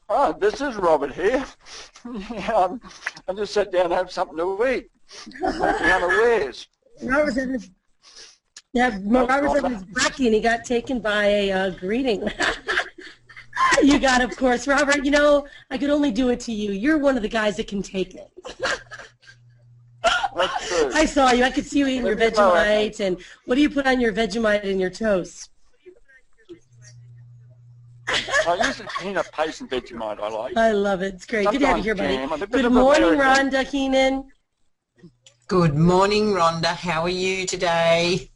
Oh, this is Robert here. Yeah, I just sat down and have something to eat. Walking unawares. Robert said his, yeah, Robert said his Bracky and he got taken by a greeting. You got it, of course. Robert, you know, I could only do it to you. You're one of the guys that can take it. That's true. I saw you. I could see you eating your Vegemite. And what do you put on your Vegemite and your toast? I usually peanut paste and Vegemite I like. I love it. It's great. Good to have you here, buddy. Jam. Good morning, Rhonda Keenan. Good morning, Rhonda. How are you today?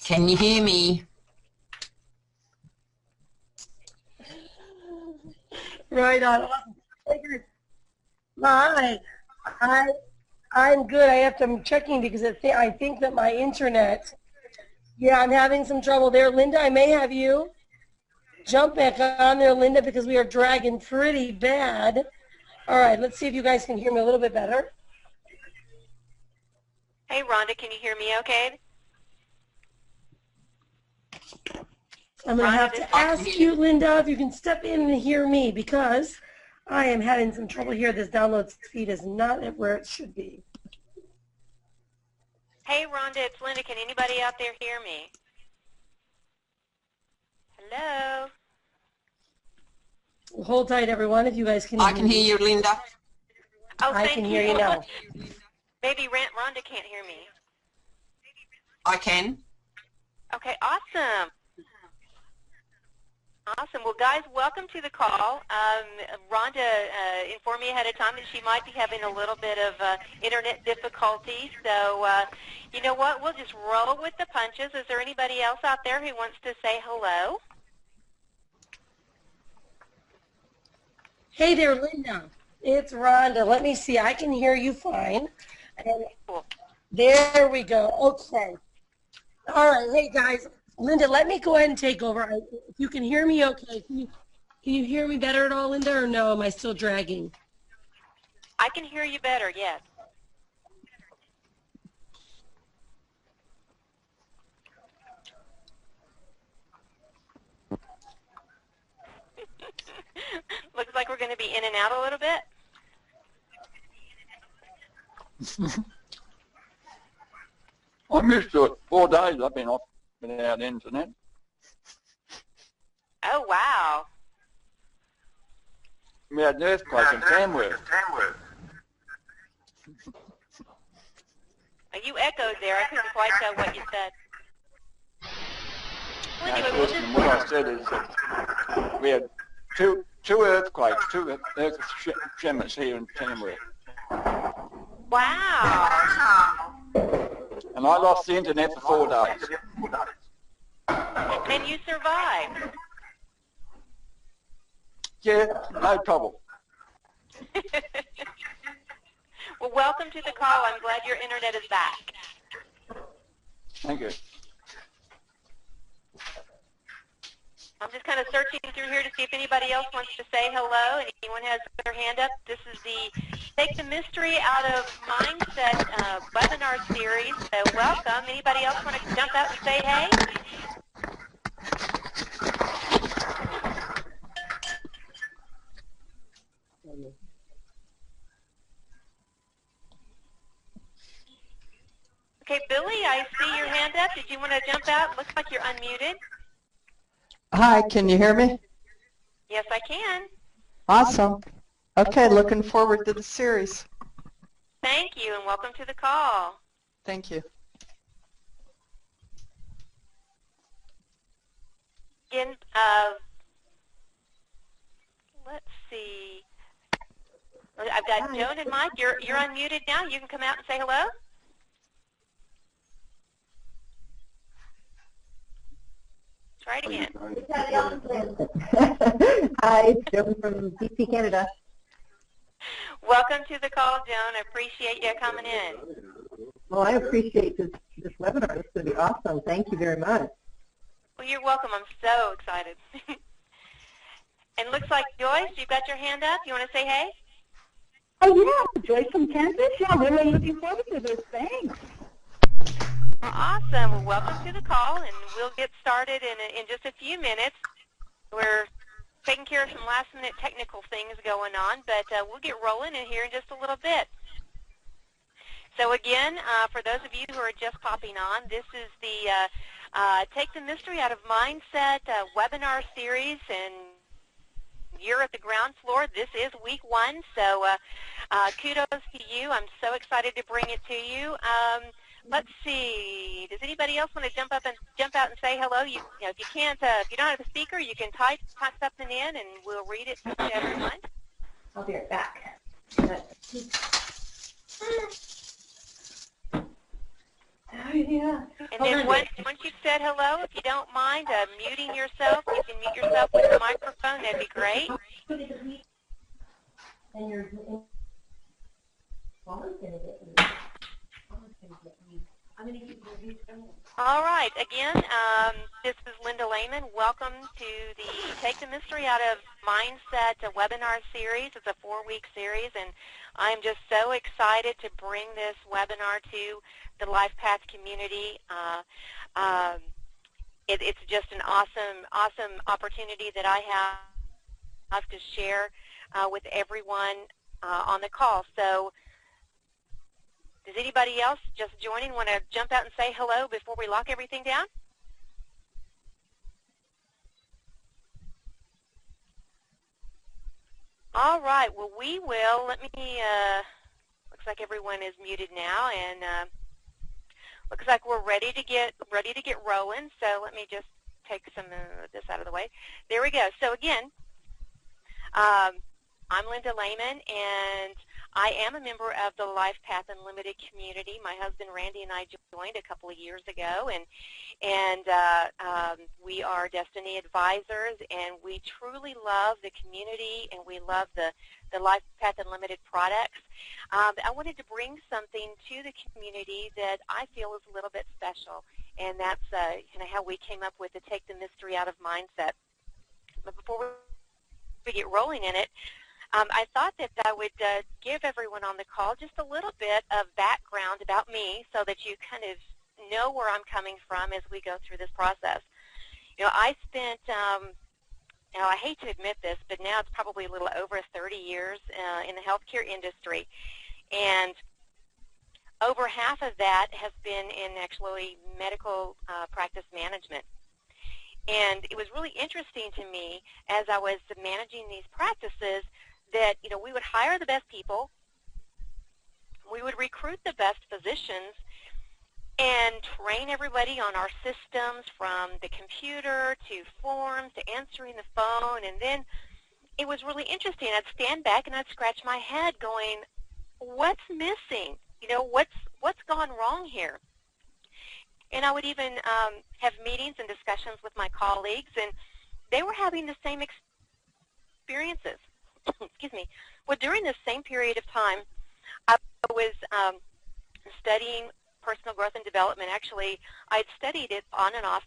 Can you hear me? Right on. Hi. I'm good. I'm checking because I think that my internet, yeah, I'm having some trouble there. Linda, I may have you jump back on there, Linda, because we are dragging pretty bad. All right, let's see if you guys can hear me a little bit better. Hey, Rhonda, can you hear me okay? I'm going to have to ask you, Linda, if you can step in and hear me because I am having some trouble here. This download speed is not at where it should be. Hey, Rhonda, it's Linda. Can anybody out there hear me? Hello? Hold tight, everyone, if you guys can hear me. I can hear you, Linda. Oh, I can hear you now. Maybe Rhonda can't hear me. I can. Okay, awesome. Awesome. Well, guys, welcome to the call. Rhonda informed me ahead of time that she might be having a little bit of internet difficulty. So, you know what? We'll just roll with the punches. Is there anybody else out there who wants to say hello? Hey there, Linda. It's Rhonda. Let me see. I can hear you fine. And Cool. there we go. Okay. All right. Hey, guys. Linda, let me go ahead and take over. If you can hear me okay, can you hear me better at all, Linda, or no? Am I still dragging? I can hear you better, yes. Looks like we're going to be in and out a little bit. I'm used to it. 4 days I've been off without internet. Oh, wow. We had an earthquake in Tamworth. You echoed there. I couldn't quite tell what you said. Well, anyway, we'll just... What I said is that we had two earthquakes, two earth tremors here in Tamworth. Wow. And I lost the internet for 4 days. And you survived. Yeah, no trouble. Well, welcome to the call. I'm glad your internet is back. Thank you. I'm just kind of searching through here to see if anybody else wants to say hello. Anyone has their hand up? This is the Take the Mystery Out of Mindset webinar series. So welcome. Anybody else want to jump out and say hey? Okay, Billy, I see your hand up. Did you want to jump out? Looks like you're unmuted. Hi, can you hear me? Yes, I can. Awesome. Okay, looking forward to the series. Thank you, and welcome to the call. Thank you. Again, let's see. I've got Joan and Mike. You're unmuted now. You can come out and say hello. Try it again. Hi, it's Joan from DC, Canada. Welcome to the call, Joan. I appreciate you coming in. Well, I appreciate this webinar. It's going to be awesome. Thank you very much. Well, you're welcome. I'm so excited. And looks like Joyce, you've got your hand up. You want to say hey? Oh, yeah, Joyce from Kansas. Yeah, really looking forward to this. Thanks. Well, awesome. Well, welcome to the call, and we'll get started in just a few minutes. we're taking care of some last-minute technical things going on, but we'll get rolling in here in just a little bit. So again, for those of you who are just popping on, this is the Take the Mystery Out of Mindset webinar series, and you're at the ground floor. This is week 1, so kudos to you. I'm so excited to bring it to you. Let's see. Does anybody else want to jump out and say hello? You know, if you can't, if you don't have a speaker, you can type something in, and we'll read it to everyone. I'll be right back. Oh, yeah. And then once you've said hello, if you don't mind muting yourself, you can mute yourself with the microphone. That'd be great. And you're All right. Again, this is Linda Layman. Welcome to the Take the Mystery Out of Mindset webinar series. It's a 4-week series, and I'm just so excited to bring this webinar to the Life Path community. It's just an awesome opportunity that I have to share with everyone on the call. So does anybody else just joining want to jump out and say hello before we lock everything down? All right. Well, we will. Let me. Looks like everyone is muted now, and looks like we're ready to get rolling. So let me just take some of this out of the way. There we go. So again, I'm Linda Layman, and I am a member of the Life Path Unlimited community. My husband Randy and I joined a couple of years ago, and we are Destiny Advisors, and we truly love the community, and we love the Life Path Unlimited products. I wanted to bring something to the community that I feel is a little bit special, and that's kind of how we came up with the Take the Mystery Out of Mindset. But before we get rolling in it, I thought that I would give everyone on the call just a little bit of background about me so that you kind of know where I'm coming from as we go through this process. You know, I spent, now I hate to admit this, but now it's probably a little over 30 years in the healthcare industry, and over half of that has been in actually medical practice management. And it was really interesting to me as I was managing these practices that, you know, we would hire the best people, we would recruit the best physicians, and train everybody on our systems from the computer to forms to answering the phone. And then it was really interesting. I'd stand back and I'd scratch my head going, what's missing? You know, what's gone wrong here? And I would even have meetings and discussions with my colleagues, and they were having the same experiences. Excuse me. Well, during this same period of time, I was studying personal growth and development. Actually, I'd studied it on and off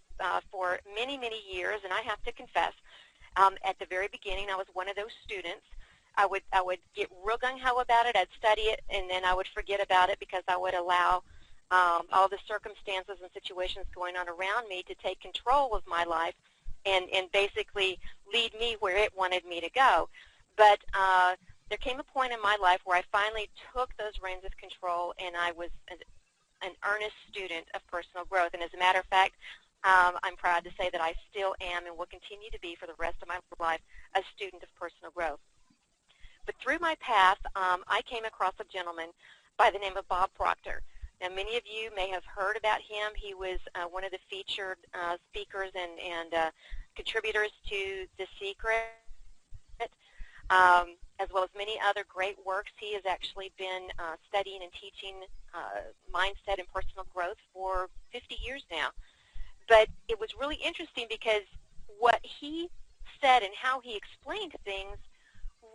for many, many years, and I have to confess, at the very beginning, I was one of those students. I would get real gung-ho about it. I'd study it, and then I would forget about it because I would allow all the circumstances and situations going on around me to take control of my life and basically lead me where it wanted me to go. But there came a point in my life where I finally took those reins of control, and I was an earnest student of personal growth. And as a matter of fact, I'm proud to say that I still am and will continue to be for the rest of my life a student of personal growth. But through my path, I came across a gentleman by the name of Bob Proctor. Now, many of you may have heard about him. He was one of the featured speakers and contributors to The Secret, as well as many other great works. He has actually been studying and teaching mindset and personal growth for 50 years now. But it was really interesting because what he said and how he explained things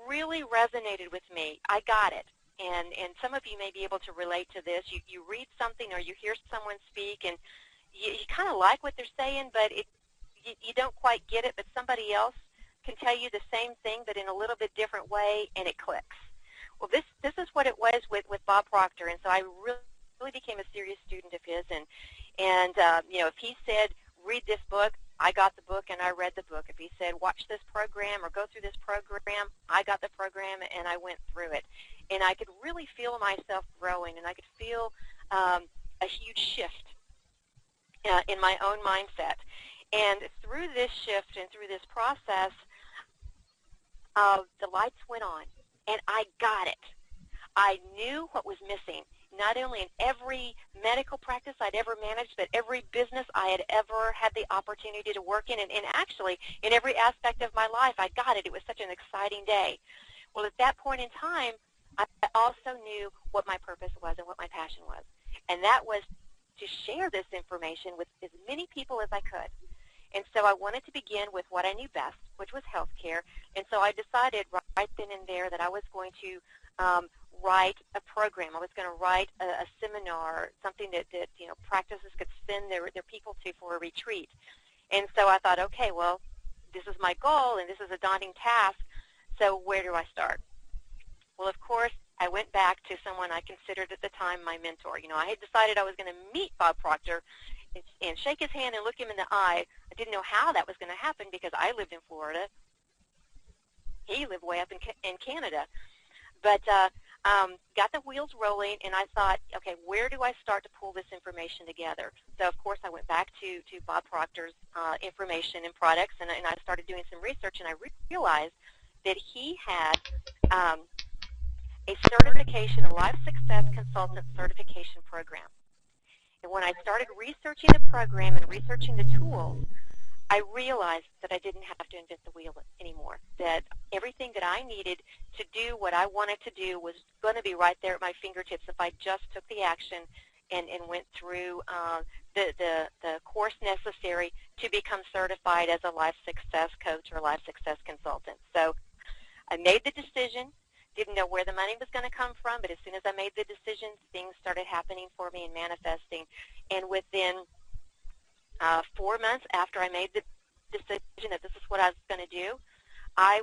really resonated with me. I got it. And some of you may be able to relate to this. You read something or you hear someone speak, and you kind of like what they're saying, but you don't quite get it, but somebody else can tell you the same thing but in a little bit different way, and it clicks. Well, this is what it was with Bob Proctor, and so I really became a serious student of his. And you know, if he said, read this book, I got the book and I read the book. If he said, watch this program or go through this program, I got the program and I went through it. And I could really feel myself growing, and I could feel a huge shift in my own mindset. And through this shift and through this process, the lights went on, and I got it. I knew what was missing, not only in every medical practice I'd ever managed, but every business I had ever had the opportunity to work in, and actually in every aspect of my life, I got it. It was such an exciting day. Well, at that point in time, I also knew what my purpose was and what my passion was, and that was to share this information with as many people as I could. And so I wanted to begin with what I knew best, which was healthcare, and so I decided right then and there that I was going to write a program. I was going to write a seminar, something that practices could send their people to for a retreat. And so I thought, okay, well, this is my goal, and this is a daunting task, so where do I start? Well, of course, I went back to someone I considered at the time my mentor. I had decided I was going to meet Bob Proctor and shake his hand and look him in the eye. I didn't know how that was going to happen because I lived in Florida. He lived way up in Canada. But got the wheels rolling, and I thought, okay, where do I start to pull this information together? So, of course, I went back to Bob Proctor's information and products, and I started doing some research, and I realized that he had a certification, a life success consultant certification program. And when I started researching the program and researching the tools, I realized that I didn't have to invent the wheel anymore, that everything that I needed to do what I wanted to do was going to be right there at my fingertips if I just took the action and went through the course necessary to become certified as a life success coach or life success consultant. So I made the decision, didn't know where the money was going to come from, but as soon as I made the decision, things started happening for me and manifesting. And within 4 months after I made the decision that this is what I was going to do, I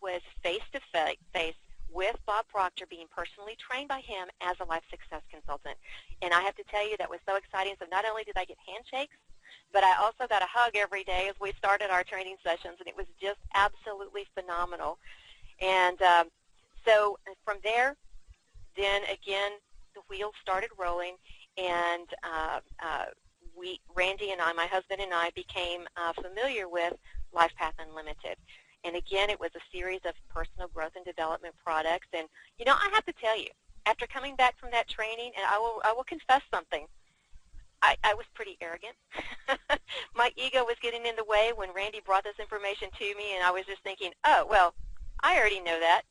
was face-to-face with Bob Proctor, being personally trained by him as a life success consultant. And I have to tell you, that was so exciting. So not only did I get handshakes, but I also got a hug every day as we started our training sessions, and it was just absolutely phenomenal. And so from there, then again, the wheels started rolling, and Randy and I, my husband and I, became familiar with LifePath Unlimited. And again, it was a series of personal growth and development products. And, I have to tell you, after coming back from that training, and I will confess something, I was pretty arrogant. My ego was getting in the way when Randy brought this information to me, and I was just thinking, oh, well, I already know that.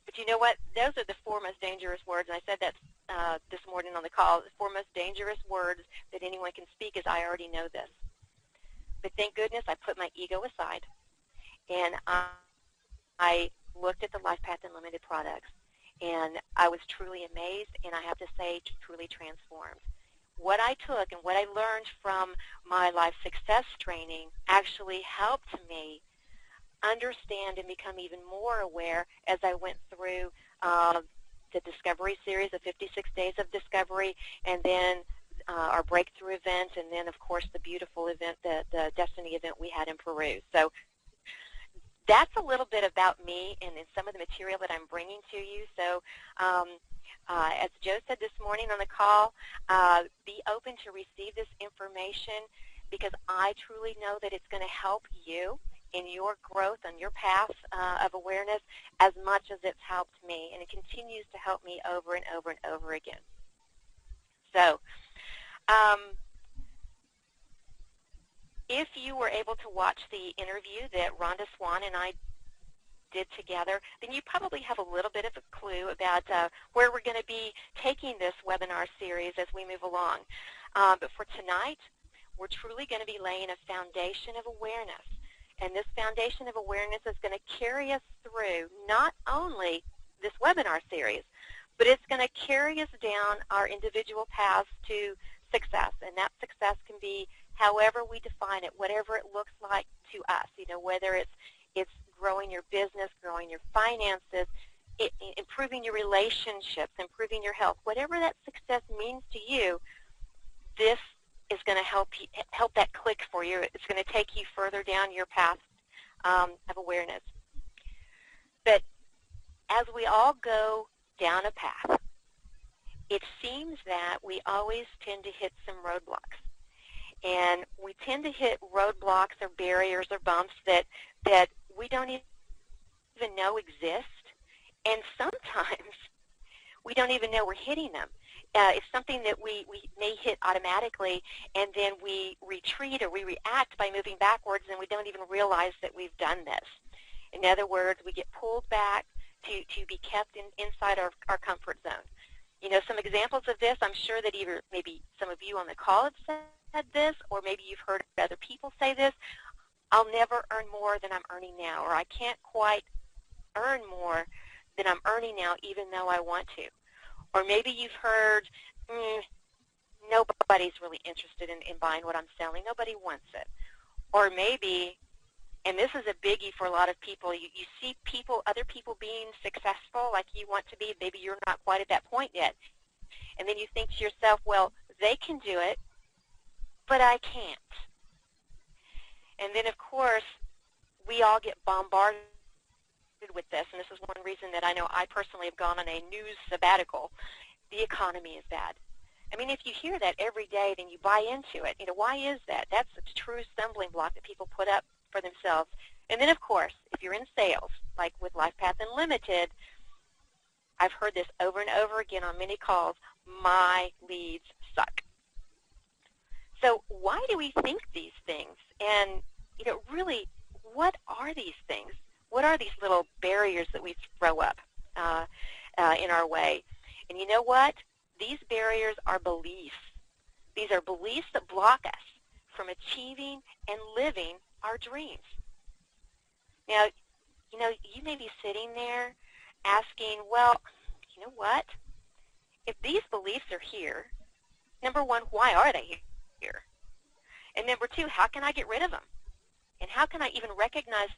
But you know what? Those are the 4 most dangerous words, and I said that this morning on the call. The 4 most dangerous words that anyone can speak is, I already know this. But thank goodness I put my ego aside, and I looked at the LifePath Unlimited products, and I was truly amazed, and I have to say, truly transformed. What I took and what I learned from my life success training actually helped me understand and become even more aware as I went through the Discovery series, the 56 Days of Discovery, and then our breakthrough event, and then, of course, the beautiful event, the Destiny event we had in Peru. So that's a little bit about me and some of the material that I'm bringing to you. So as Joe said this morning on the call, be open to receive this information, because I truly know that it's going to help you in your growth on your path of awareness as much as it's helped me, and it continues to help me over and over and over again. So if you were able to watch the interview that Rhonda Swan and I did together, then you probably have a little bit of a clue about where we're going to be taking this webinar series as we move along. But for tonight, we're truly going to be laying a foundation of awareness. And this foundation of awareness is going to carry us through not only this webinar series, but it's going to carry us down our individual paths to success. And that success can be however we define it, whatever it looks like to us, whether it's growing your business, growing your finances, improving your relationships, improving your health, whatever that success means to you, this is going to help that click for you. It's going to take you further down your path of awareness. But as we all go down a path, it seems that we always tend to hit some roadblocks. And we tend to hit roadblocks or barriers or bumps that we don't even know exist. And sometimes we don't even know we're hitting them. It's something that we may hit automatically, and then we retreat or we react by moving backwards, and we don't even realize that we've done this. In other words, we get pulled back to be kept inside our comfort zone. You know, some examples of this, I'm sure that either maybe some of you on the call have said this, or maybe you've heard other people say this. I'll never earn more than I'm earning now, or I can't quite earn more than I'm earning now even though I want to. Or maybe you've heard, nobody's really interested in buying what I'm selling. Nobody wants it. Or maybe, and this is a biggie for a lot of people, you see other people being successful like you want to be. Maybe you're not quite at that point yet. And then you think to yourself, well, they can do it, but I can't. And then, of course, we all get bombarded with this, and this is one reason that I know I personally have gone on a news sabbatical. The economy is bad. I mean, if you hear that every day, then you buy into it. You know, why is that? That's a true stumbling block that people put up for themselves. And then, of course, if you're in sales, like with LifePath Unlimited, I've heard this over and over again on many calls, my leads suck. So why do we think these things? And, you know, really, what are these things? What are these little barriers that we throw up in our way? And you know what? These barriers are beliefs. These are beliefs that block us from achieving and living our dreams. Now, you know, you may be sitting there asking, well, you know what? If these beliefs are here, number one, why are they here? And number two, how can I get rid of them? And how can I even recognize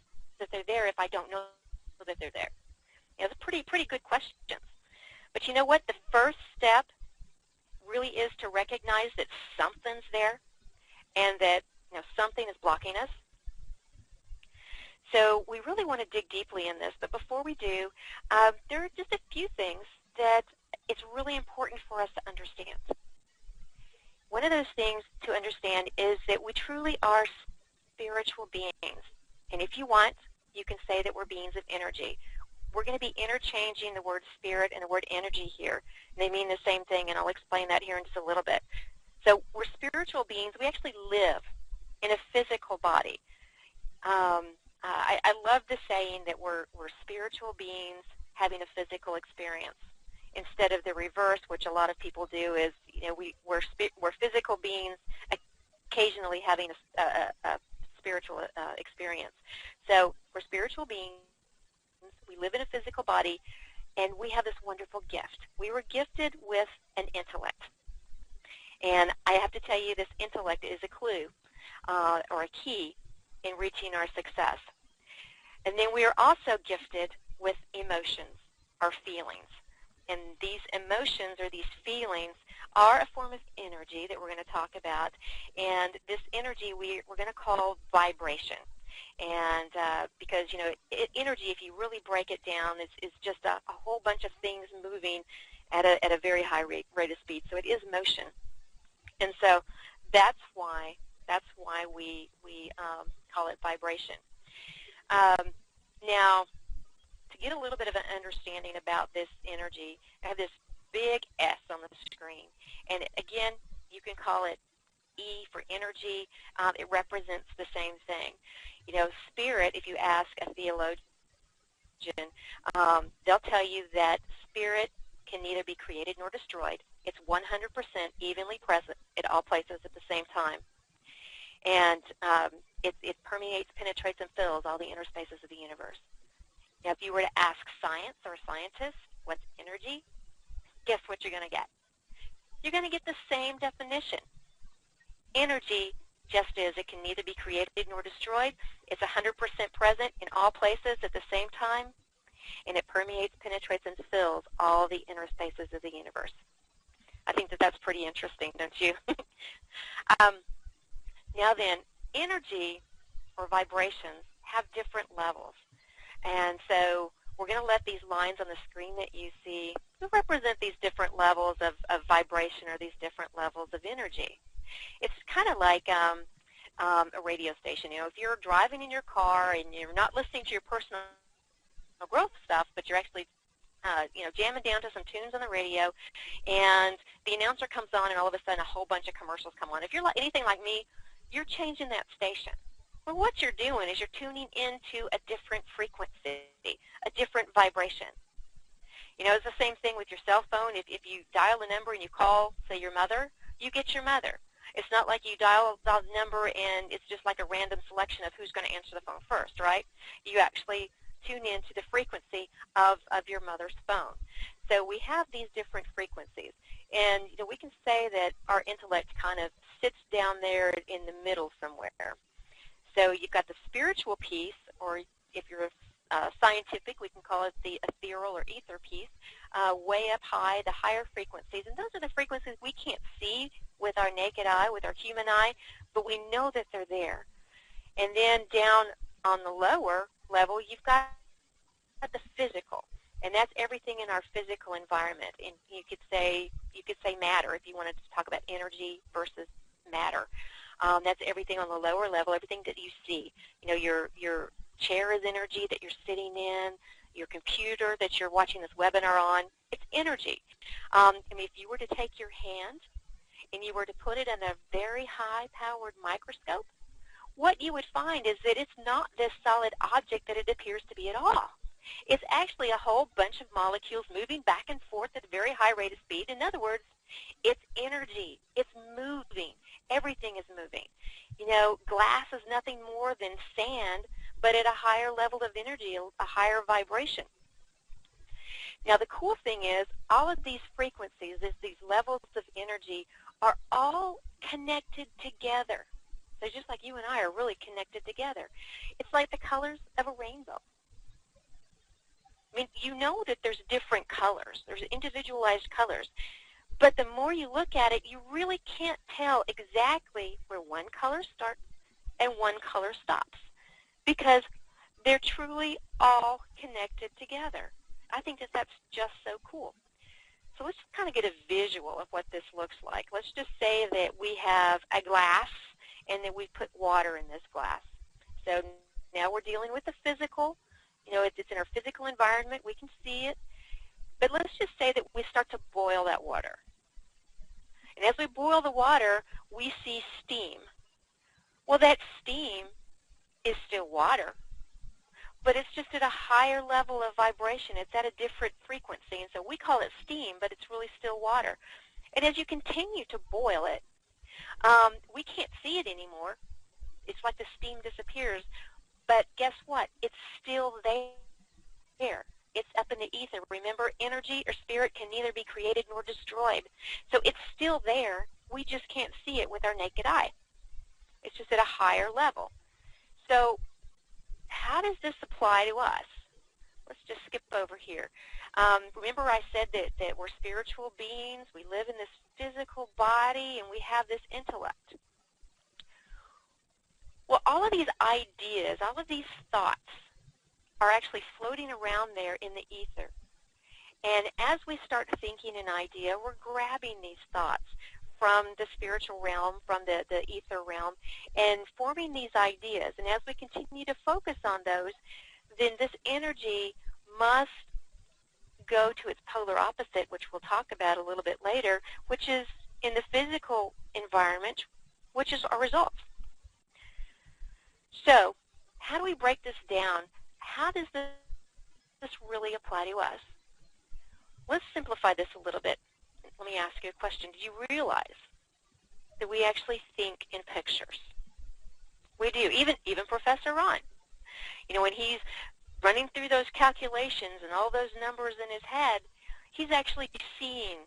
that they're there if I don't know that they're there? You know, it's pretty good questions. But you know what? The first step really is to recognize that something's there and that, you know, something is blocking us. So we really want to dig deeply in this. But before we do, there are just a few things that it's really important for us to understand. One of those things to understand is that we truly are spiritual beings. And if you want, you can say that we're beings of energy. We're going to be interchanging the word spirit and the word energy here. They mean the same thing, and I'll explain that here in just a little bit. So we're spiritual beings. We actually live in a physical body. I love the saying that we're spiritual beings having a physical experience instead of the reverse, which a lot of people do is, you know, we're physical beings occasionally having a spiritual experience. So we're spiritual beings. We live in a physical body, and we have this wonderful gift. We were gifted with an intellect. And I have to tell you, this intellect is a clue or a key in reaching our success. And then we are also gifted with emotions or feelings. And these emotions or these feelings are a form of energy that we're going to talk about. And this energy we're going to call vibration. And because, you know, energy, if you really break it down, is just a whole bunch of things moving at a very high rate of speed. So it is motion. And so that's why we call it vibration. Now, to get a little bit of an understanding about this energy, I have this big S on the screen. And again, you can call it E for energy. It represents the same thing. You know, spirit, if you ask a theologian, they'll tell you that spirit can neither be created nor destroyed. It's 100% evenly present at all places at the same time. And it permeates, penetrates, and fills all the inner spaces of the universe. Now, if you were to ask science or scientists what's energy, guess what you're going to get? You're going to get the same definition. Energy just is. It can neither be created nor destroyed. It's 100% present in all places at the same time, and it permeates, penetrates, and fills all the inner spaces of the universe. I think that that's pretty interesting, don't you? Now then, energy or vibrations have different levels. And so we're going to let these lines on the screen that you see represent these different levels of vibration or these different levels of energy. It's kind of like a radio station. You know, if you're driving in your car and you're not listening to your personal growth stuff, but you're actually jamming down to some tunes on the radio, and the announcer comes on, and all of a sudden a whole bunch of commercials come on. If you're like anything like me, you're changing that station. Well, what you're doing is you're tuning into a different frequency, a different vibration. You know, it's the same thing with your cell phone. If you dial a number and you call, say, your mother, you get your mother. It's not like you dial the number and it's just like a random selection of who's going to answer the phone first, right? You actually tune into the frequency of your mother's phone. So we have these different frequencies. And, you know, we can say that our intellect kind of sits down there in the middle somewhere. So you've got the spiritual piece, or if you're scientific, we can call it the ethereal or ether piece, way up high, the higher frequencies. And those are the frequencies we can't see with our naked eye, with our human eye, but we know that they're there. And then down on the lower level, you've got the physical, and that's everything in our physical environment. And you could say matter if you wanted to talk about energy versus matter. That's everything on the lower level, everything that you see. You know, your chair is energy that you're sitting in, your computer that you're watching this webinar on, it's energy. I mean, if you were to take your hand and you were to put it in a very high-powered microscope, what you would find is that it's not this solid object that it appears to be at all. It's actually a whole bunch of molecules moving back and forth at a very high rate of speed. In other words, it's energy. It's moving. Everything is moving. You know, glass is nothing more than sand, but at a higher level of energy, a higher vibration. Now, the cool thing is all of these frequencies, these levels of energy, are all connected together. So just like you and I are really connected together. It's like the colors of a rainbow. I mean, you know that there's different colors. There's individualized colors. But the more you look at it, you really can't tell exactly where one color starts and one color stops, because they're truly all connected together. I think that that's just so cool. So let's kind of get a visual of what this looks like. Let's just say that we have a glass and that we put water in this glass. So now we're dealing with the physical. You know, it's in our physical environment. We can see it. But let's just say that we start to boil that water. And as we boil the water, we see steam. Well, that steam is still water, but it's just at a higher level of vibration. It's at a different frequency, and so we call it steam, but it's really still water. And as you continue to boil it, we can't see it anymore. It's like the steam disappears, but guess what? It's still there. It's up in the ether. Remember, energy or spirit can neither be created nor destroyed. So it's still there. We just can't see it with our naked eye. It's just at a higher level. So how does this apply to us? Let's just skip over here. Remember I said that we're spiritual beings. We live in this physical body, and we have this intellect. Well, all of these ideas, all of these thoughts are actually floating around there in the ether. And as we start thinking an idea, we're grabbing these thoughts from the spiritual realm, from the ether realm, and forming these ideas. And as we continue to focus on those, then this energy must go to its polar opposite, which we'll talk about a little bit later, which is in the physical environment, which is our results. So how do we break this down? How does this really apply to us? Let's simplify this a little bit. Let me ask you a question. Do you realize that we actually think in pictures? We do. Even Professor Ron. You know, when he's running through those calculations and all those numbers in his head, he's actually seeing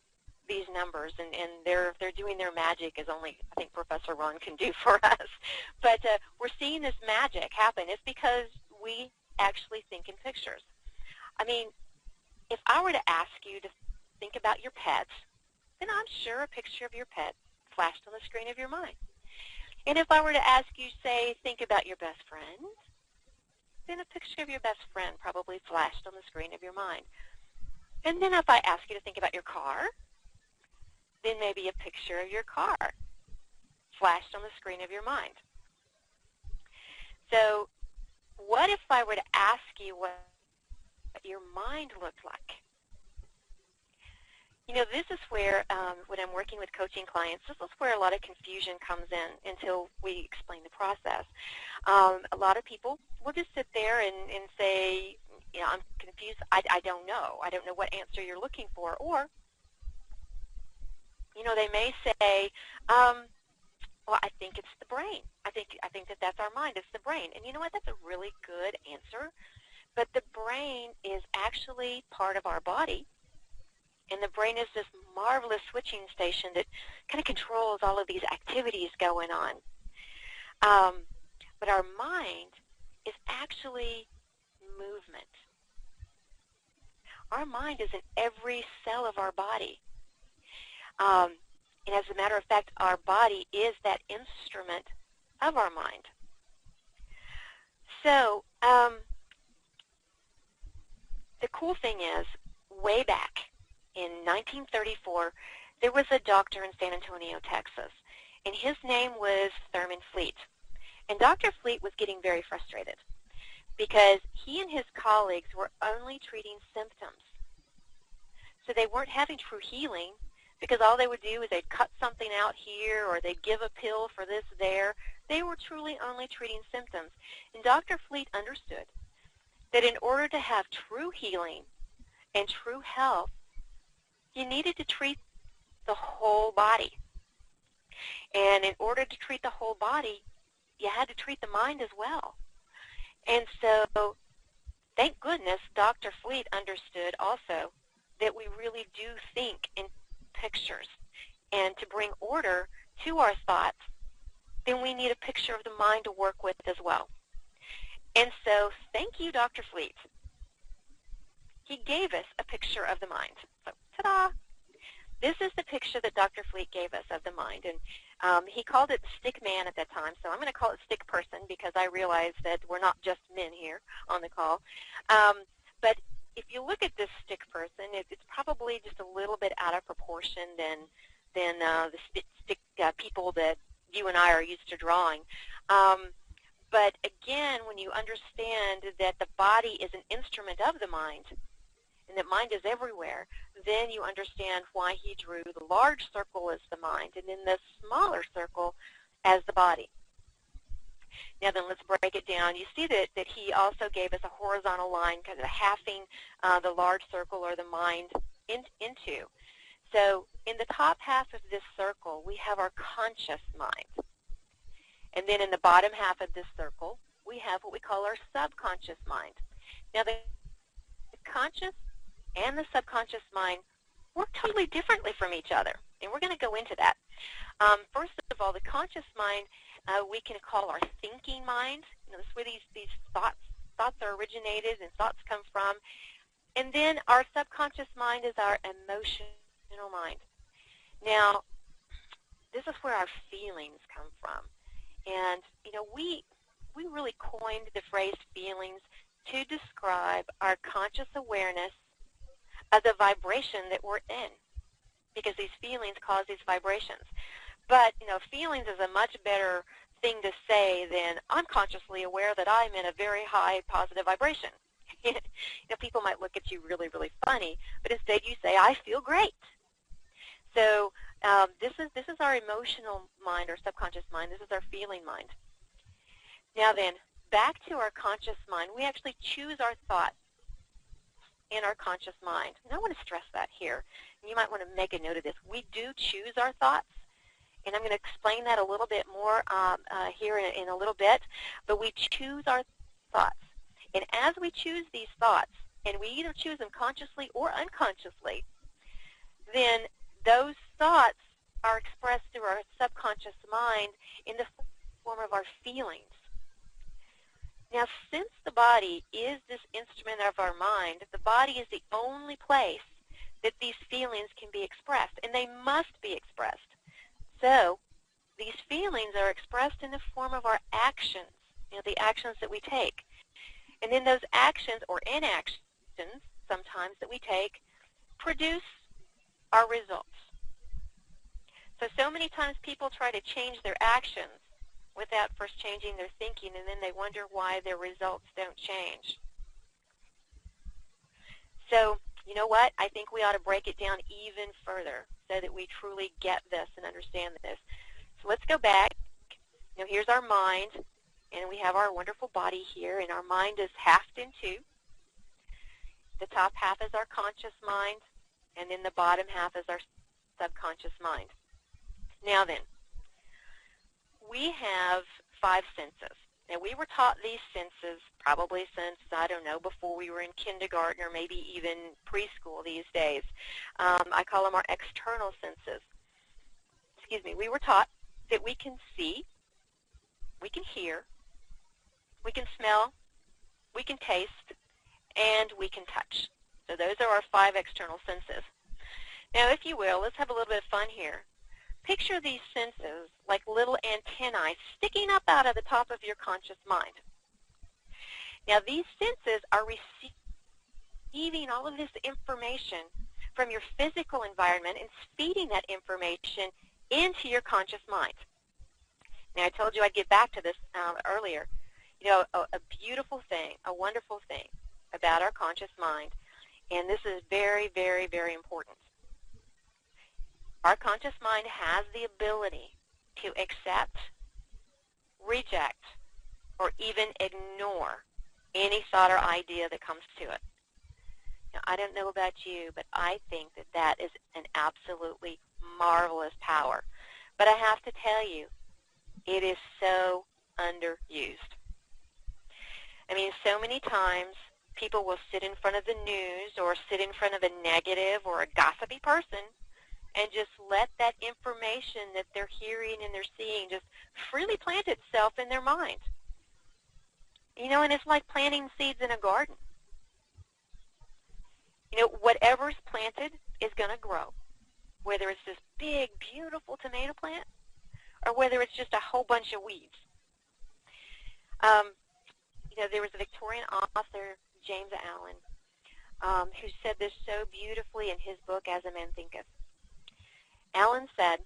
these numbers, and they're doing their magic, as only I think Professor Ron can do for us. But we're seeing this magic happen. It's because we actually think in pictures. I mean, if I were to ask you to think about your pets, then I'm sure a picture of your pet flashed on the screen of your mind. And if I were to ask you, say, think about your best friend, then a picture of your best friend probably flashed on the screen of your mind. And then if I ask you to think about your car, then maybe a picture of your car flashed on the screen of your mind. So what if I were to ask you what your mind looked like? You know, this is where, when I'm working with coaching clients, this is where a lot of confusion comes in until we explain the process. A lot of people will just sit there and say, you know, I'm confused. I don't know. I don't know what answer you're looking for. Or, you know, they may say, well, I think it's the brain. I think that that's our mind. It's the brain. And you know what? That's a really good answer. But the brain is actually part of our body. And the brain is this marvelous switching station that kind of controls all of these activities going on. But our mind is actually movement. Our mind is in every cell of our body. And as a matter of fact, our body is that instrument of our mind. So the cool thing is, way back in 1934, there was a doctor in San Antonio, Texas, and his name was Thurman Fleet. And Dr. Fleet was getting very frustrated because he and his colleagues were only treating symptoms. So they weren't having true healing, because all they would do is they'd cut something out here or they'd give a pill for this there. They were truly only treating symptoms. And Dr. Fleet understood that in order to have true healing and true health, you needed to treat the whole body. And in order to treat the whole body, you had to treat the mind as well. And so, thank goodness, Dr. Fleet understood also that we really do think in pictures. And to bring order to our thoughts, then we need a picture of the mind to work with as well. And so, thank you, Dr. Fleet. He gave us a picture of the mind. So, ta-da! This is the picture that Dr. Fleet gave us of the mind. And he called it stick man at that time, so I'm going to call it stick person because I realize that we're not just men here on the call. But if you look at this stick person, it's probably just a little bit out of proportion than the stick people that you and I are used to drawing. But again, when you understand that the body is an instrument of the mind, and that mind is everywhere, then you understand why he drew the large circle as the mind and then the smaller circle as the body. Now then, let's break it down. You see that he also gave us a horizontal line, kind of halving the large circle or the mind into. So in the top half of this circle, we have our conscious mind. And then in the bottom half of this circle, we have what we call our subconscious mind. Now the conscious and the subconscious mind work totally differently from each other, and we're going to go into that. First of all, the conscious mind we can call our thinking mind. You know, that's where these thoughts are originated and thoughts come from. And then our subconscious mind is our emotional mind. Now, this is where our feelings come from. And, you know, we really coined the phrase feelings to describe our conscious awareness of the vibration that we're in, because these feelings cause these vibrations. But, you know, feelings is a much better thing to say than I'm consciously aware that I'm in a very high positive vibration. You know, people might look at you really, really funny, but instead you say, I feel great. So this is our emotional mind, or subconscious mind. This is our feeling mind. Now then, back to our conscious mind. We actually choose our thoughts in our conscious mind. And I want to stress that here. And you might want to make a note of this. We do choose our thoughts, and I'm going to explain that a little bit more here in a little bit. But we choose our thoughts. And as we choose these thoughts, and we either choose them consciously or unconsciously, then those thoughts are expressed through our subconscious mind in the form of our feelings. Now, since the body is this instrument of our mind, the body is the only place that these feelings can be expressed, and they must be expressed. So these feelings are expressed in the form of our actions, the actions that we take. And then those actions or inactions sometimes that we take produce our results. So many times people try to change their actions without first changing their thinking, and then they wonder why their results don't change. So, you know what? I think we ought to break it down even further so that we truly get this and understand this. So let's go back. Here's our mind, and we have our wonderful body here, and our mind is halved in two. The top half is our conscious mind, and then the bottom half is our subconscious mind. Now then, we have 5 senses. Now, we were taught these senses probably since, I don't know, before we were in kindergarten or maybe even preschool these days. I call them our external senses. Excuse me. We were taught that we can see, we can hear, we can smell, we can taste, and we can touch. So those are our 5 external senses. Now, if you will, let's have a little bit of fun here. Picture these senses like little antennae sticking up out of the top of your conscious mind. Now, these senses are receiving all of this information from your physical environment and feeding that information into your conscious mind. Now, I told you I'd get back to this earlier. A beautiful thing, a wonderful thing about our conscious mind, and this is very, very, very important. Our conscious mind has the ability to accept, reject, or even ignore any thought or idea that comes to it. Now, I don't know about you, but I think that that is an absolutely marvelous power. But I have to tell you, it is so underused. I mean, so many times people will sit in front of the news or sit in front of a negative or a gossipy person and just let that information that they're hearing and they're seeing just freely plant itself in their mind. And it's like planting seeds in a garden. Whatever's planted is going to grow, whether it's this big, beautiful tomato plant or whether it's just a whole bunch of weeds. There was a Victorian author, James Allen, who said this so beautifully in his book, As a Man Thinketh. Allen said,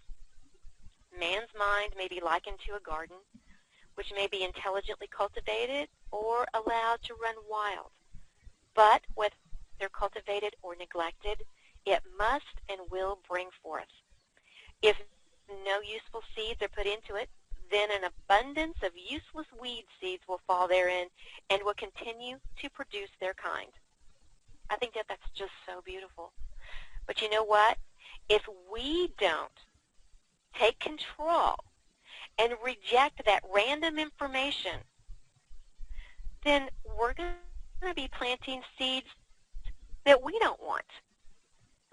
man's mind may be likened to a garden, which may be intelligently cultivated or allowed to run wild. But whether cultivated or neglected, it must and will bring forth. If no useful seeds are put into it, then an abundance of useless weed seeds will fall therein and will continue to produce their kind. I think that that's just so beautiful. But you know what? If we don't take control and reject that random information, then we're going to be planting seeds that we don't want.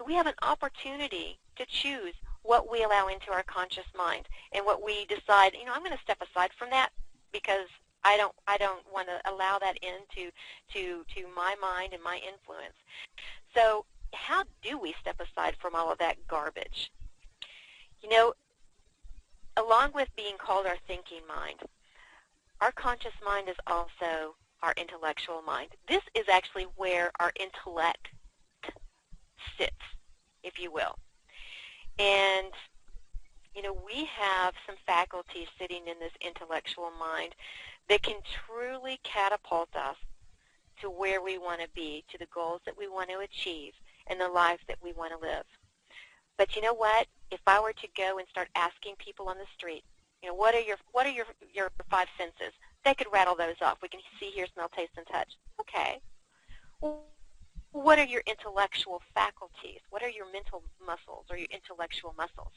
We have an opportunity to choose what we allow into our conscious mind and what we decide, I'm going to step aside from that because I don't want to allow that into to my mind and my influence. So how do we step aside from all of that garbage? Along with being called our thinking mind, our conscious mind is also our intellectual mind. This is actually where our intellect sits, if you will. And, we have some faculties sitting in this intellectual mind that can truly catapult us to where we want to be, to the goals that we want to achieve, and the life that we want to live. But you know what? If I were to go and start asking people on the street, what are your 5 senses? They could rattle those off. We can see, hear, smell, taste, and touch. Okay. Well, what are your intellectual faculties? What are your mental muscles or your intellectual muscles?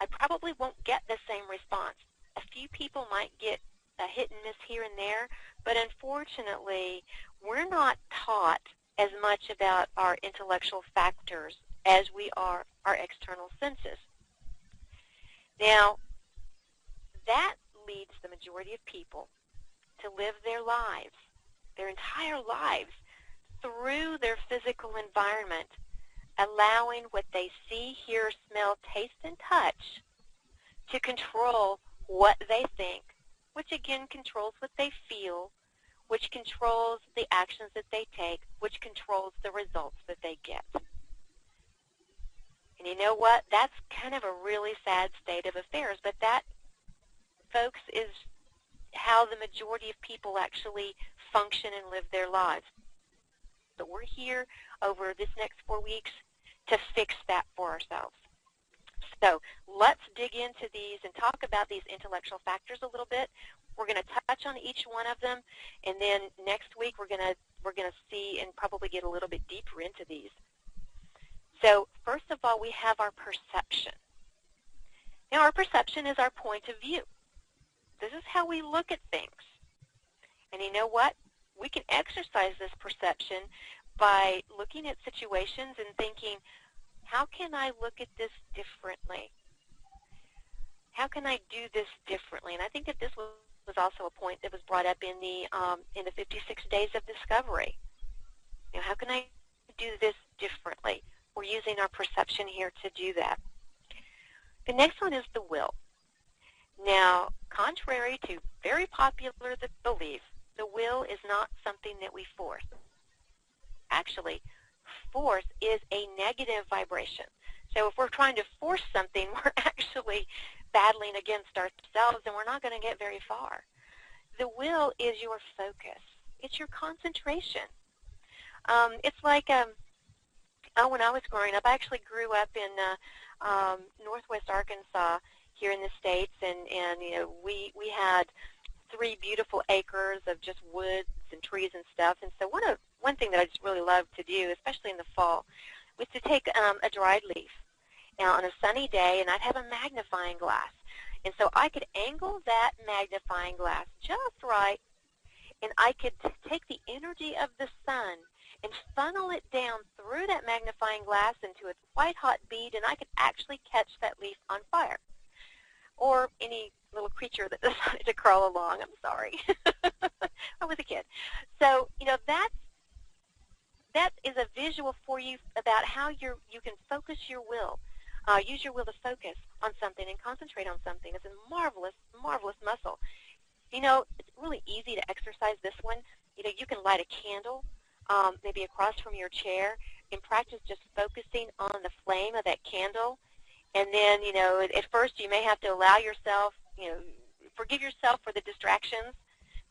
I probably won't get the same response. A few people might get a hit and miss here and there, but unfortunately, we're not taught as much about our intellectual factors as we are our external senses. Now, that leads the majority of people to live their lives, their entire lives, through their physical environment allowing what they see, hear, smell, taste, and touch to control what they think, which again controls what they feel, which controls the actions that they take, which controls the results that they get. And you know what? That's kind of a really sad state of affairs, but that, folks, is how the majority of people actually function and live their lives. So we're here over this next 4 weeks to fix that for ourselves. So let's dig into these and talk about these intellectual factors a little bit. We're going to touch on each one of them, and then next week we're going to see and probably get a little bit deeper into these. So first of all, we have our perception. Now, our perception is our point of view. This is how we look at things. And you know what? We can exercise this perception by looking at situations and thinking, how can I look at this differently? How can I do this differently? And I think that this was also a point that was brought up in the 56 days of discovery. You know, how can I do this differently? We're using our perception here to do that. The next one is the will. Now, contrary to very popular belief, the will is not something that we force. Actually, force is a negative vibration. So if we're trying to force something, we're actually battling against ourselves, and we're not going to get very far. The will is your focus. It's your concentration. It's like when I was growing up, I actually grew up in northwest Arkansas here in the States, and you know, we had 3 beautiful acres of just woods and trees and stuff. And so one thing that I just really loved to do, especially in the fall, was to take a dried leaf on a sunny day, and I'd have a magnifying glass. And so I could angle that magnifying glass just right, and I could take the energy of the sun and funnel it down through that magnifying glass into a white-hot bead, and I could actually catch that leaf on fire. Or any little creature that decided to crawl along. I'm sorry. I was a kid. So, you know, that is a visual for you about how you can focus your will, use your will to focus on something and concentrate on something. It's a marvelous, marvelous muscle. You know, it's really easy to exercise this one. You know, you can light a candle maybe across from your chair and practice just focusing on the flame of that candle. And then, you know, at first you may have to allow yourself, you know, forgive yourself for the distractions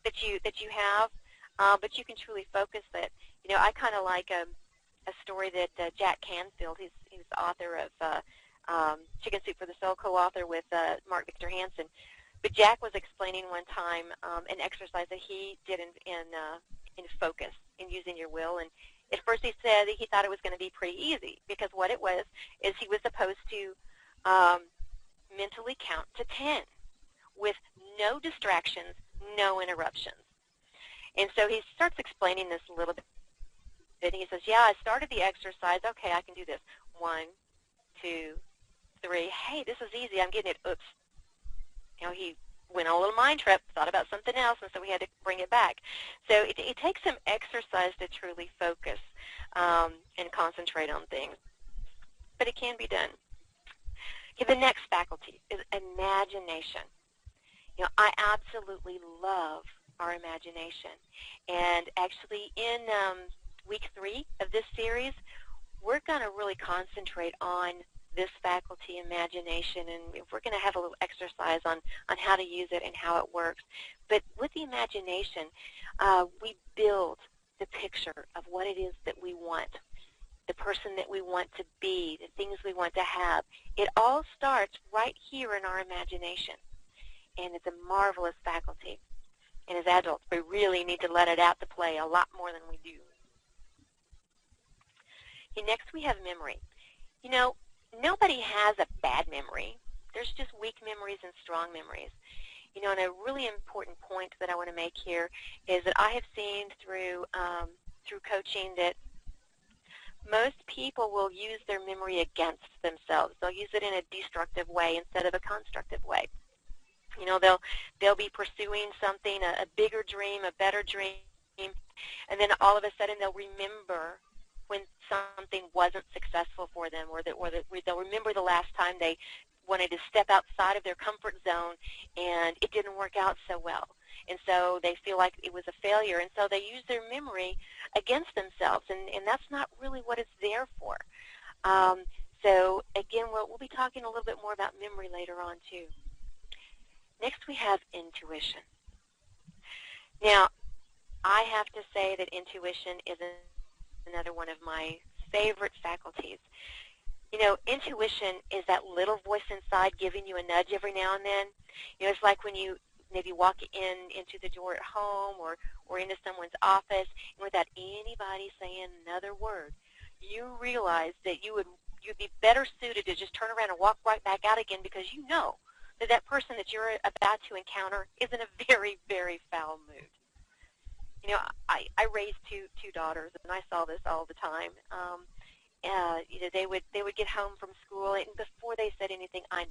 that you have, but you can truly focus it. You know, I kind of like a story that Jack Canfield, he's the author of Chicken Soup for the Soul, co-author with Mark Victor Hansen. But Jack was explaining one time an exercise that he did in focus, in using your will. And at first he said that he thought it was going to be pretty easy, because what it was is he was supposed to mentally count to 10 with no distractions, no interruptions. And so he starts explaining this a little bit. And he says, yeah, I started the exercise. Okay, I can do this. 1, 2, 3. Hey, this is easy. I'm getting it. Oops. You know, he went on a little mind trip, thought about something else, and so we had to bring it back. So it takes some exercise to truly focus and concentrate on things. But it can be done. Okay, the next faculty is imagination. You know, I absolutely love our imagination. And actually in week 3 of this series, we're going to really concentrate on this faculty, imagination, and we're going to have a little exercise on how to use it and how it works. But with the imagination, we build the picture of what it is that we want, the person that we want to be, the things we want to have. It all starts right here in our imagination, and it's a marvelous faculty. And as adults, we really need to let it out to play a lot more than we do. Okay, next we have memory. You know, nobody has a bad memory. There's just weak memories and strong memories. You know, and a really important point that I want to make here is that I have seen through coaching that most people will use their memory against themselves. They'll use it in a destructive way instead of a constructive way. You know, they'll be pursuing something, a bigger dream, a better dream, and then all of a sudden they'll remember when something wasn't successful for them, or they'll remember the last time they wanted to step outside of their comfort zone and it didn't work out so well. And so they feel like it was a failure, and so they use their memory against themselves, and that's not really what it's there for. So again, we'll be talking a little bit more about memory later on too. Next we have intuition. Now, I have to say that intuition is another one of my favorite faculties. You know, intuition is that little voice inside giving you a nudge every now and then. You know, it's like when you maybe walk into the door at home or into someone's office, and without anybody saying another word, you realize that you'd be better suited to just turn around and walk right back out again, because you know that that person that you're about to encounter is in a very, very foul mood. You know, I raised two daughters, and I saw this all the time. You know, they would get home from school, and before they said anything, I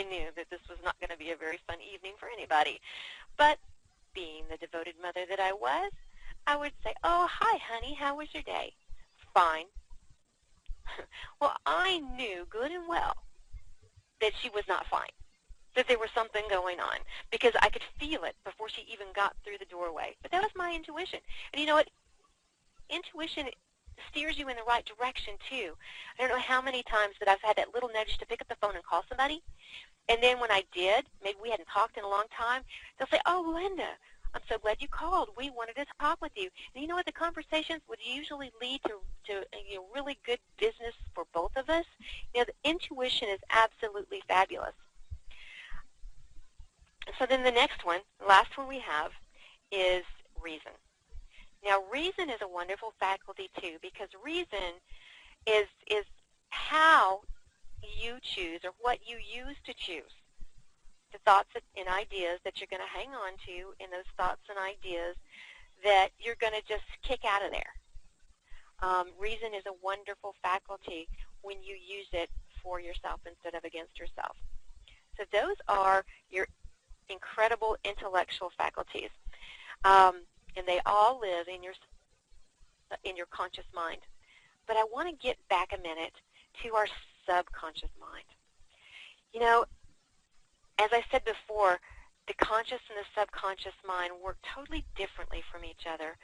knew that this was not going to be a very fun evening for anybody. But being the devoted mother that I was, I would say, "Oh, hi, honey, how was your day?" "Fine." Well, I knew good and well that she was not fine, that there was something going on, because I could feel it before she even got through the doorway. But that was my intuition. And you know what? Intuition steers you in the right direction, too. I don't know how many times that I've had that little nudge to pick up the phone and call somebody, and then when I did, maybe we hadn't talked in a long time, they'll say, "Oh, Linda, I'm so glad you called. We wanted to talk with you." And you know what? The conversations would usually lead to you know, really good business for both of us. You know, the intuition is absolutely fabulous. So then the next one, the last one we have, is reason. Now, reason is a wonderful faculty, too, because reason is how you choose, or what you use to choose, the thoughts and ideas that you're going to hang on to, and those thoughts and ideas that you're going to just kick out of there. Reason is a wonderful faculty when you use it for yourself instead of against yourself. So those are your incredible intellectual faculties, and they all live in your conscious mind. But I want to get back a minute to our subconscious mind. You know, as I said before, the conscious and the subconscious mind work totally differently from each other.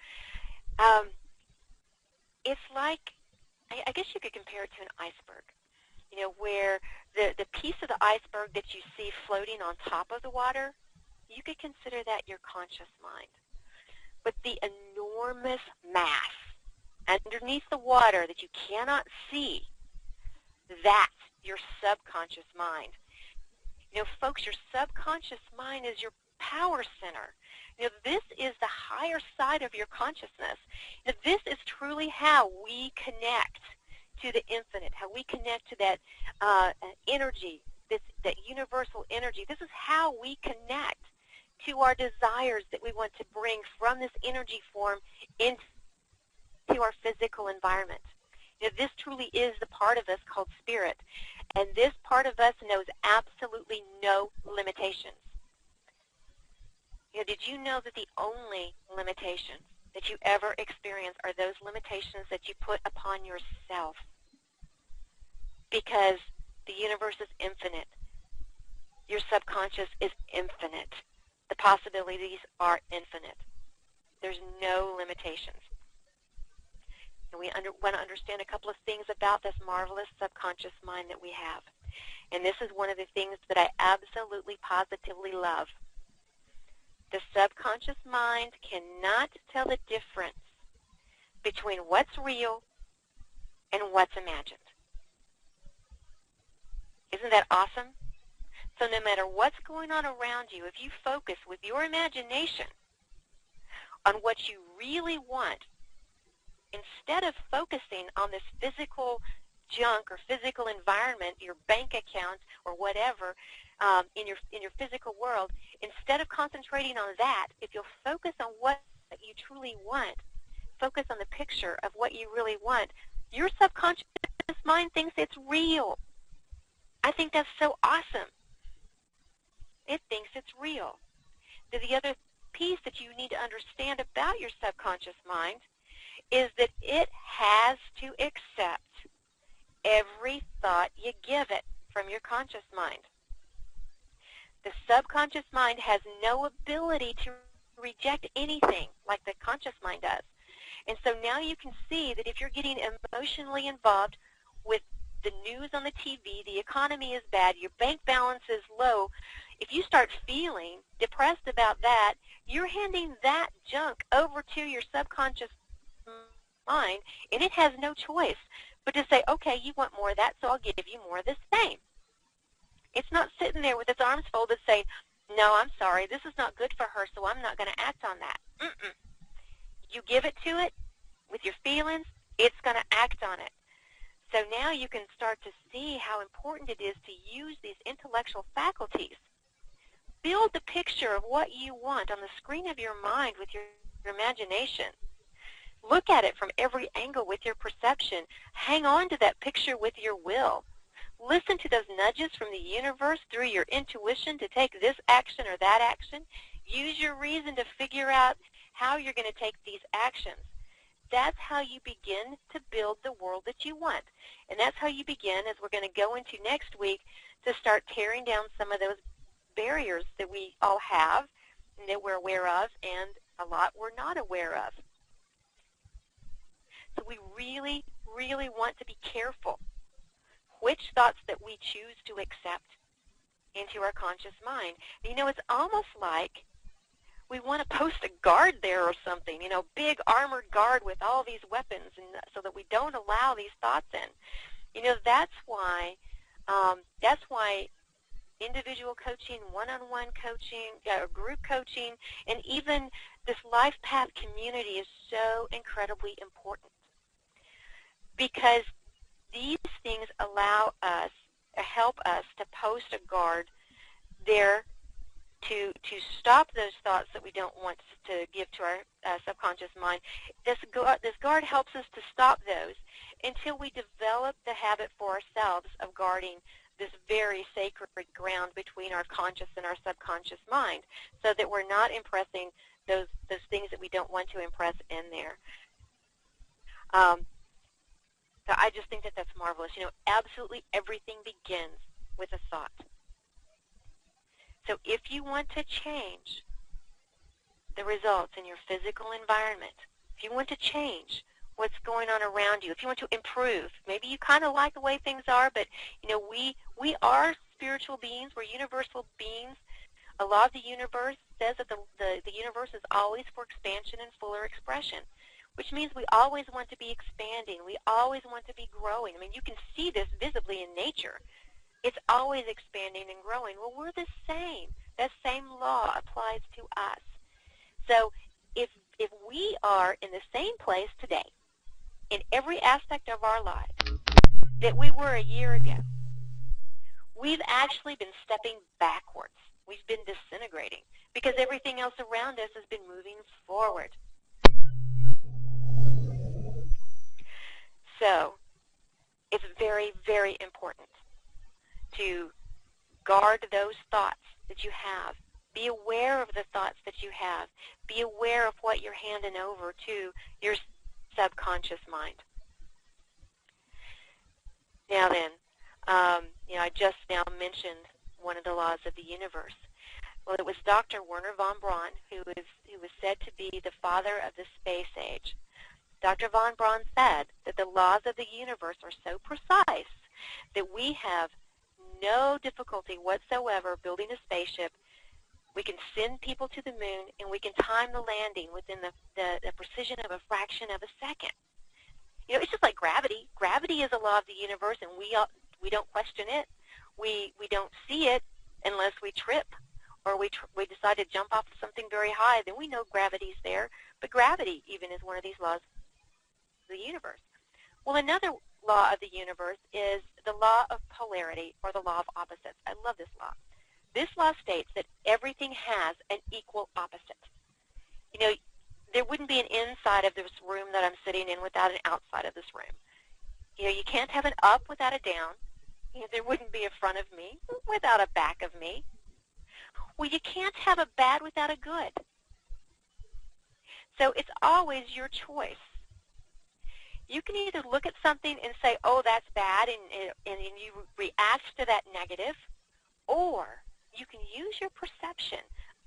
It's like, I guess you could compare it to an iceberg, you know, where the piece of the iceberg that you see floating on top of the water, you could consider that your conscious mind. But the enormous mass underneath the water that you cannot see, that's your subconscious mind. You know, folks, your subconscious mind is your power center. You know, this is the higher side of your consciousness. Now, this is truly how we connect to the infinite, how we connect to that energy, that universal energy. This is how we connect to our desires that we want to bring from this energy form into our physical environment. You know, this truly is the part of us called spirit, and this part of us knows absolutely no limitations. You know, did you know that the only limitations that you ever experience are those limitations that you put upon yourself? Because the universe is infinite. Your subconscious is infinite. The possibilities are infinite. There's no limitations. And we want to understand a couple of things about this marvelous subconscious mind that we have. And this is one of the things that I absolutely positively love. The subconscious mind cannot tell the difference between what's real and what's imagined. Isn't that awesome? So no matter what's going on around you, if you focus with your imagination on what you really want, instead of focusing on this physical junk or physical environment, your bank account or whatever, in your physical world, instead of concentrating on that, if you'll focus on what you truly want, focus on the picture of what you really want, your subconscious mind thinks it's real. I think that's so awesome. It thinks it's real. The other piece that you need to understand about your subconscious mind is that it has to accept every thought you give it from your conscious mind. The subconscious mind has no ability to reject anything like the conscious mind does. And so now you can see that if you're getting emotionally involved with the news on the TV, the economy is bad, your bank balance is low, if you start feeling depressed about that, you're handing that junk over to your subconscious mind, and it has no choice but to say, okay, you want more of that, so I'll give you more of the same. It's not sitting there with its arms folded saying, no, I'm sorry, this is not good for her, so I'm not going to act on that. You give it to it with your feelings, it's going to act on it. So now you can start to see how important it is to use these intellectual faculties. Build the picture of what you want on the screen of your mind with your imagination. Look at it from every angle with your perception. Hang on to that picture with your will. Listen to those nudges from the universe through your intuition to take this action or that action. Use your reason to figure out how you're going to take these actions. That's how you begin to build the world that you want. And that's how you begin, as we're going to go into next week, to start tearing down some of those barriers that we all have and that we're aware of, and a lot we're not aware of. So we really, really want to be careful which thoughts that we choose to accept into our conscious mind. You know, it's almost like we want to post a guard there or something, you know, big armored guard with all these weapons, and so that we don't allow these thoughts in. You know, that's why individual coaching, one-on-one coaching, group coaching, and even this Life Path community is so incredibly important, because these things allow us, help us to post a guard there to stop those thoughts that we don't want to give to our subconscious mind. This guard helps us to stop those until we develop the habit for ourselves of guarding this very sacred ground between our conscious and our subconscious mind, so that we're not impressing those things that we don't want to impress in there. So I just think that that's marvelous. You know, absolutely everything begins with a thought. So if you want to change the results in your physical environment, if you want to change what's going on around you, if you want to improve, maybe you kind of like the way things are, but, you know, we are spiritual beings. We're universal beings. A law of the universe says that the universe is always for expansion and fuller expression, which means we always want to be expanding. We always want to be growing. I mean, you can see this visibly in nature. It's always expanding and growing. Well, we're the same. That same law applies to us. So if we are in the same place today, in every aspect of our lives, that we were a year ago, we've actually been stepping backwards. We've been disintegrating because everything else around us has been moving forward. So it's very, very important to guard those thoughts that you have. Be aware of the thoughts that you have. Be aware of what you're handing over to your subconscious mind. Now then, you know, I just now mentioned one of the laws of the universe. Well, it was Dr. Wernher von Braun who was said to be the father of the space age. Dr. von Braun said that the laws of the universe are so precise that we have no difficulty whatsoever building a spaceship. We can send people to the moon, and we can time the landing within the precision of a fraction of a second. You know, it's just like gravity. Gravity is a law of the universe, and we don't question it. We don't see it unless we trip or we decide to jump off of something very high. Then we know gravity's there. But gravity even is one of these laws of the universe. Well, another law of the universe is the law of polarity, or the law of opposites. I love this law. This law states that everything has an equal opposite. You know, there wouldn't be an inside of this room that I'm sitting in without an outside of this room. You know, you can't have an up without a down. You know, there wouldn't be a front of me without a back of me. Well, you can't have a bad without a good. So it's always your choice. You can either look at something and say, oh, that's bad, and you react to that negative, or you can use your perception.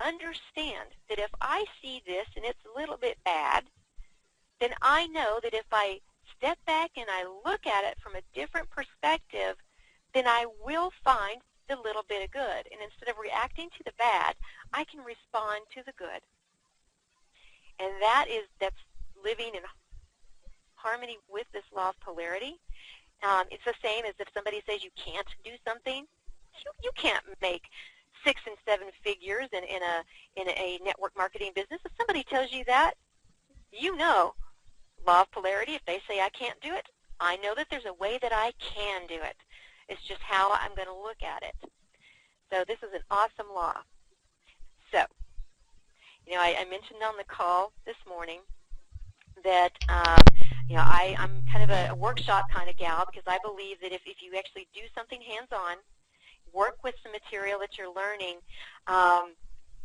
Understand that if I see this and it's a little bit bad, then I know that if I step back and I look at it from a different perspective, then I will find the little bit of good. And instead of reacting to the bad, I can respond to the good. And that's living in harmony with this law of polarity. It's the same as if somebody says you can't do something. You can't make 6 and 7 figures in a network marketing business. If somebody tells you that, you know, law of polarity, if they say I can't do it, I know that there's a way that I can do it. It's just how I'm going to look at it. So this is an awesome law. So, you know, I mentioned on the call this morning that, you know, I'm kind of a workshop kind of gal, because I believe that if you actually do something hands-on, work with some material that you're learning,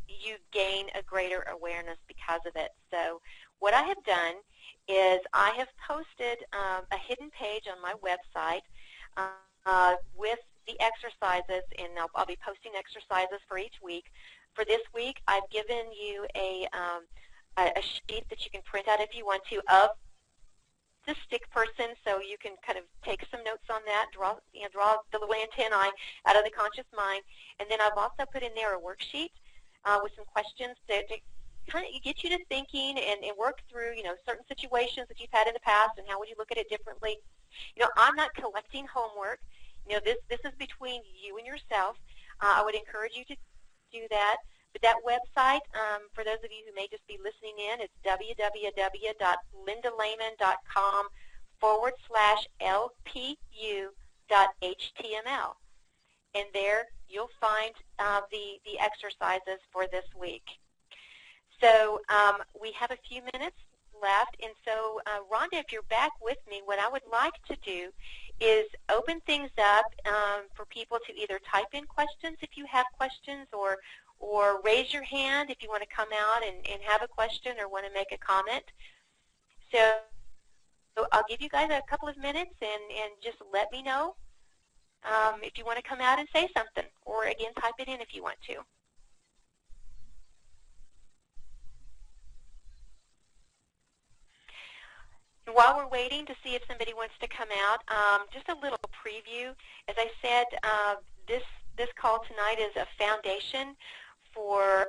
you gain a greater awareness because of it. So what I have done is I have posted a hidden page on my website with the exercises, and I'll be posting exercises for each week. For this week, I've given you a sheet that you can print out if you want to of the stick person, so you can kind of take some notes on that, draw the little antennae out of the conscious mind. And then I've also put in there a worksheet with some questions to kind of get you to thinking and work through, you know, certain situations that you've had in the past and how would you look at it differently. You know, I'm not collecting homework. You know, this is between you and yourself. I would encourage you to do that. But that website, for those of you who may just be listening in, it's www.lindalehman.com/lpu.html. And there you'll find the exercises for this week. So we have a few minutes left, and so Rhonda, if you're back with me, what I would like to do is open things up for people to either type in questions if you have questions, or raise your hand if you want to come out and have a question or want to make a comment. So I'll give you guys a couple of minutes and just let me know if you want to come out and say something, or again, type it in if you want to. While we're waiting to see if somebody wants to come out, just a little preview. As I said, this call tonight is a foundation for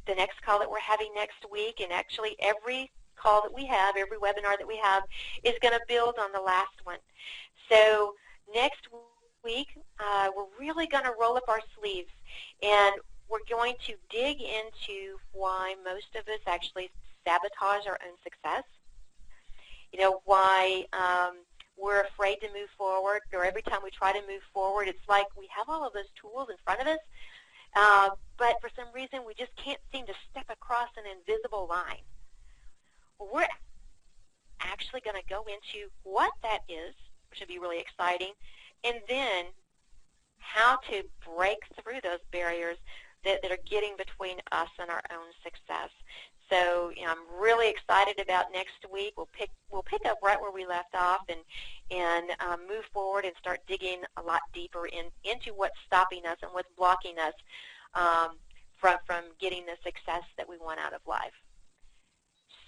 the next call that we're having next week, and actually every call that we have, every webinar that we have, is going to build on the last one. So next week, we're really going to roll up our sleeves, and we're going to dig into why most of us actually sabotage our own success. You know, why we're afraid to move forward, or every time we try to move forward, it's like we have all of those tools in front of us, but for some reason we just can't seem to step across an invisible line. Well, we're actually going to go into what that is, which will be really exciting, and then how to break through those barriers that are getting between us and our own success. So, you know, I'm really excited about next week. We'll pick up right where we left off and move forward and start digging a lot deeper into what's stopping us and what's blocking us from getting the success that we want out of life.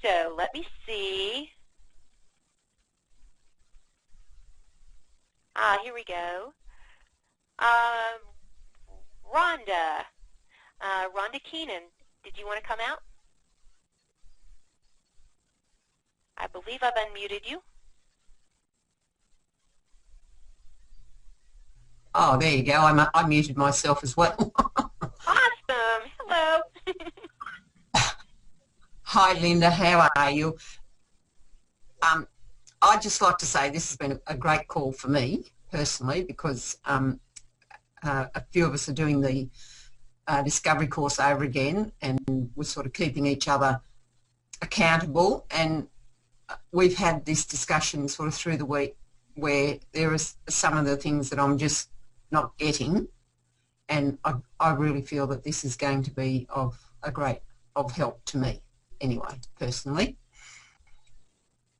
So let me see. Here we go. Rhonda Keenan, did you want to come out? I believe I've unmuted you. Oh, there you go. I muted myself as well. Awesome. Hello. Hi, Linda. How are you? I'd just like to say this has been a great call for me personally, because a few of us are doing the discovery course over again, and we're sort of keeping each other accountable, and we've had this discussion sort of through the week where there are some of the things that I'm just not getting, and I really feel that this is going to be of help to me anyway, personally.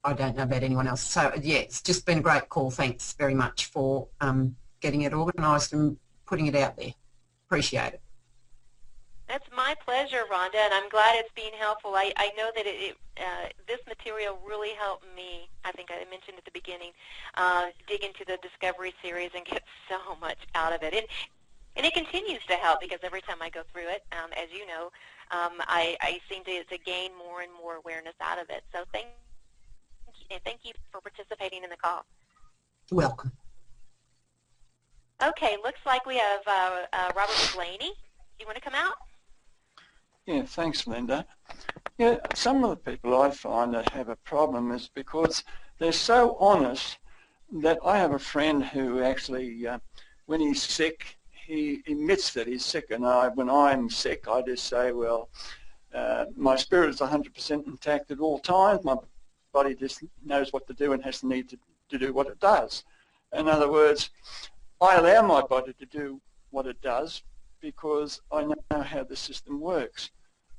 I don't know about anyone else. So, yeah, it's just been a great call. Thanks very much for getting it organised and putting it out there. Appreciate it. That's my pleasure, Rhonda, and I'm glad it's been helpful. I know that this material really helped me. I think I mentioned at the beginning, dig into the Discovery series and get so much out of it. And it continues to help because every time I go through it, as you know, I seem to gain more and more awareness out of it. So thank you for participating in the call. You're welcome. Okay, looks like we have Robert Blaney. Do you want to come out? Yeah, thanks, Linda. Yeah, some of the people I find that have a problem is because they're so honest that I have a friend who actually, when he's sick, he admits that he's sick. And when I'm sick, I just say, well, my spirit is 100% intact at all times. My body just knows what to do and has the need to do what it does. In other words, I allow my body to do what it does because I know how the system works.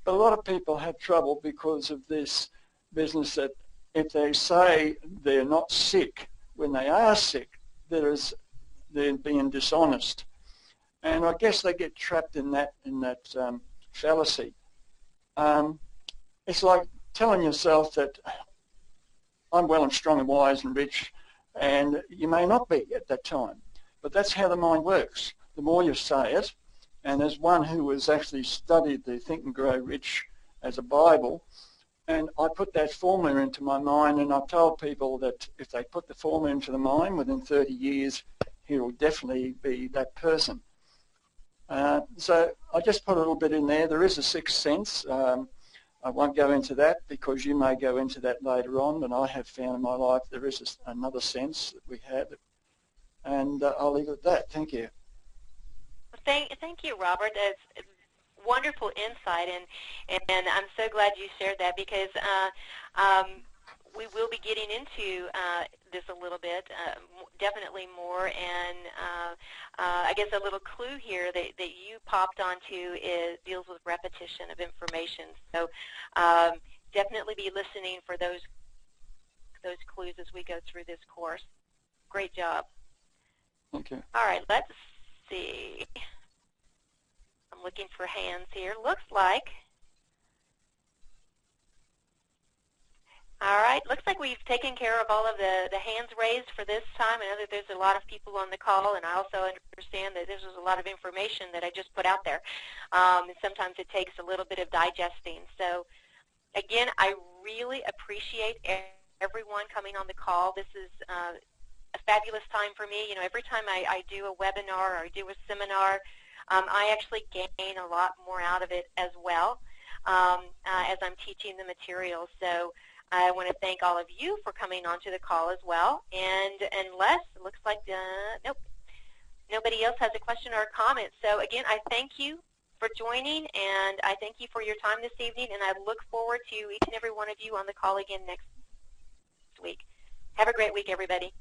But a lot of people have trouble because of this business that if they say they're not sick, when they are sick, they're being dishonest. And I guess they get trapped in that fallacy. It's like telling yourself that I'm well and strong and wise and rich, and you may not be at that time. But that's how the mind works. The more you say it, and as one who has actually studied the Think and Grow Rich as a Bible, and I put that formula into my mind, and I've told people that if they put the formula into the mind, within 30 years, he will definitely be that person. So I just put a little bit in there. There is a sixth sense. I won't go into that because you may go into that later on, but I have found in my life there is another sense that we have. And I'll leave it at that. Thank you. Thank you, Robert. That's wonderful insight, and I'm so glad you shared that because we will be getting into this a little bit, definitely more, and I guess a little clue here that you popped onto deals with repetition of information. So definitely be listening for those clues as we go through this course. Great job. Okay. All right, let's see. I'm looking for hands here. Looks like, all right, looks like we've taken care of all of the hands raised for this time. I know that there's a lot of people on the call, and I also understand that this was a lot of information that I just put out there. And sometimes it takes a little bit of digesting. So, again, I really appreciate everyone coming on the call. This is a fabulous time for me. You know, every time I do a webinar or I do a seminar, I actually gain a lot more out of it as well as I'm teaching the material. So I want to thank all of you for coming onto the call as well. And unless it looks like nope, nobody else has a question or a comment. So again, I thank you for joining, and I thank you for your time this evening, and I look forward to each and every one of you on the call again next week. Have a great week, everybody.